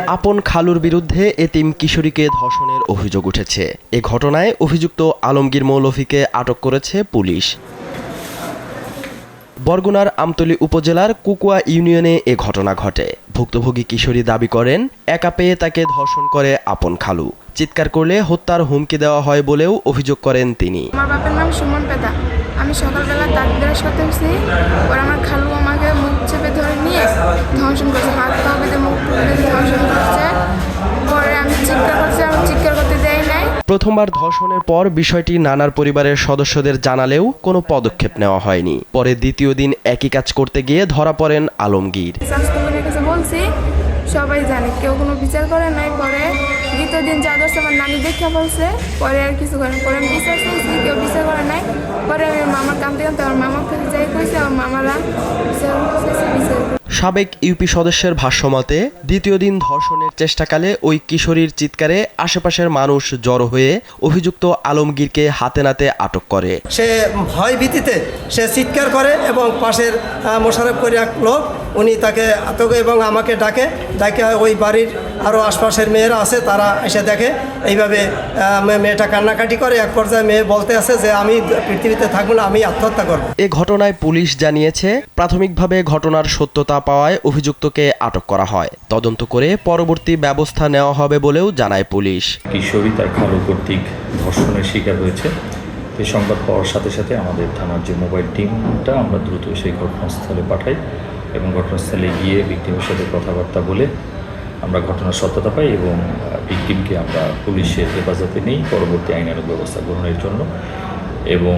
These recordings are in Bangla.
আপন খালুর বিরুদ্ধে এতিম কিশোরীকে ধর্ষণের অভিযোগ উঠেছে। এ ঘটনায় অভিযুক্ত আলমগীর মৌলভীকে আটক করেছে পুলিশ। বরগুনার আমতলী উপজেলার কুকুয়া ইউনিয়নে এ ঘটনা ঘটে। ভুক্তভোগী কিশোরী দাবি করেন, একা পেয়ে তাকে ধর্ষণ করে আপন খালু। চিৎকার করলে হত্যার হুমকি দেওয়া হয় বলেও অভিযোগ করেন তিনি। আমার বাপের নাম সুমন পেদা। আমি সকালবেলা দাঁত ব্রাশ করতে গেছি, পরে আমার খালু আমাকে মুখ চেপে ধরে নিয়ে ধর্ষণ করছে, হাত পা বেঁধে মুখ বেঁধে ধর্ষণ করছে। পরে আমি চিৎকার করছি, আমি চিৎকার করতে দেয় নাই। প্রথমবার ধর্ষণের পর বিষয়টি নানার পরিবারের সদস্যদের জানালেও কোনো পদক্ষেপ নেওয়া হয়নি। পরে দ্বিতীয় দিন একই কাজ করতে গিয়ে ধরা পড়েন আলমগীর। স্বাস্থ্যকর্মীর কাছে বলছি, সবাই জানে, কেউ কোনো বিচার করে নাই। পরে দ্বিতীয় দিন যা দোষ আমার নানি দেখে বলছে, পরে আর কিছু করেন। পরে আমি বিচার চেয়েছি, কেউ বিচার করে নাই। পরে আমি মামার কামতে কামতে আমার মামার কাছে যাই কইছি, আমার মামারা বিচার বিচার। সাবেক ইউপি সদস্যের ভাষ্যমতে, দ্বিতীয় দিন ধর্ষণের চেষ্টাকালে ওই কিশোরীর চিৎকারে আশেপাশের মানুষ জড়ো হয়ে অভিযুক্ত আলমগীরকে হাতে নাতে আটক করে। সে ভয় ভীতিতে সে চিৎকার করে এবং পাশের মোশাররফ করে এক লোক, উনি তাকে আতঙ্ক এবং আমাকে ডাকে ওই বাড়ির আরও আশপাশের মেয়েরা আছে, তারা এসে দেখে এইভাবে মেয়েটা কান্নাকাটি করে। এক পর্যায়ে মেয়ে বলতে আছে যে আমি পৃথিবীতে থাকবো না, আমি আত্মহত্যা করব। এ ঘটনায় পুলিশ জানিয়েছে, প্রাথমিকভাবে ঘটনার সত্যতা পাওয়ায় অভিযুক্তকে আটক করা হয়। তদন্ত করে পরবর্তী ব্যবস্থা নেওয়া হবে বলেও জানায় পুলিশ। কিশোরী তার খালু কর্তৃক ধর্ষণের শিকার হয়েছে। এই সংবাদ পাওয়ার সাথে সাথে আমাদের থানার যে মোবাইল টিমটা আমরা দ্রুত সেই ঘটনাস্থলে পাঠাই এবং ঘটনাস্থলে গিয়ে ভিকটিমের সাথে কথাবার্তা বলে আমরা ঘটনার সত্যতা পাই এবং ভিকটিমকে আমরা পুলিশের হেফাজতে নিই পরবর্তী আইনানুগ ব্যবস্থা গ্রহণের জন্য। এবং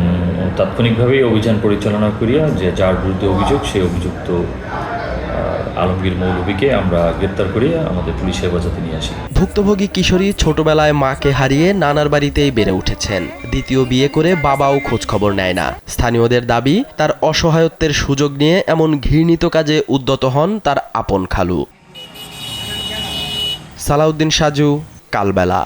তাৎক্ষণিকভাবেই অভিযান পরিচালনা করিয়া যে যার বিরুদ্ধে অভিযোগ সেই অভিযুক্ত আলমগীর মৌলভীকে আমরা গ্রেপ্তার করিয়া আমাদের পুলিশ হেফাজতে নিয়ে আসি। ভুক্তভোগী কিশোরী ছোটবেলায় মাকে হারিয়ে নানার বাড়িতেই বেড়ে উঠেছেন। দ্বিতীয় বিয়ে করে বাবাও খোঁজ খবর নেয় না। স্থানীয়দের দাবি, তার অসহায়ত্বের সুযোগ নিয়ে এমন ঘৃণিত কাজে উদ্যত হন তার আপন খালু। সালাউদ্দিন সাজু, কালবেলা।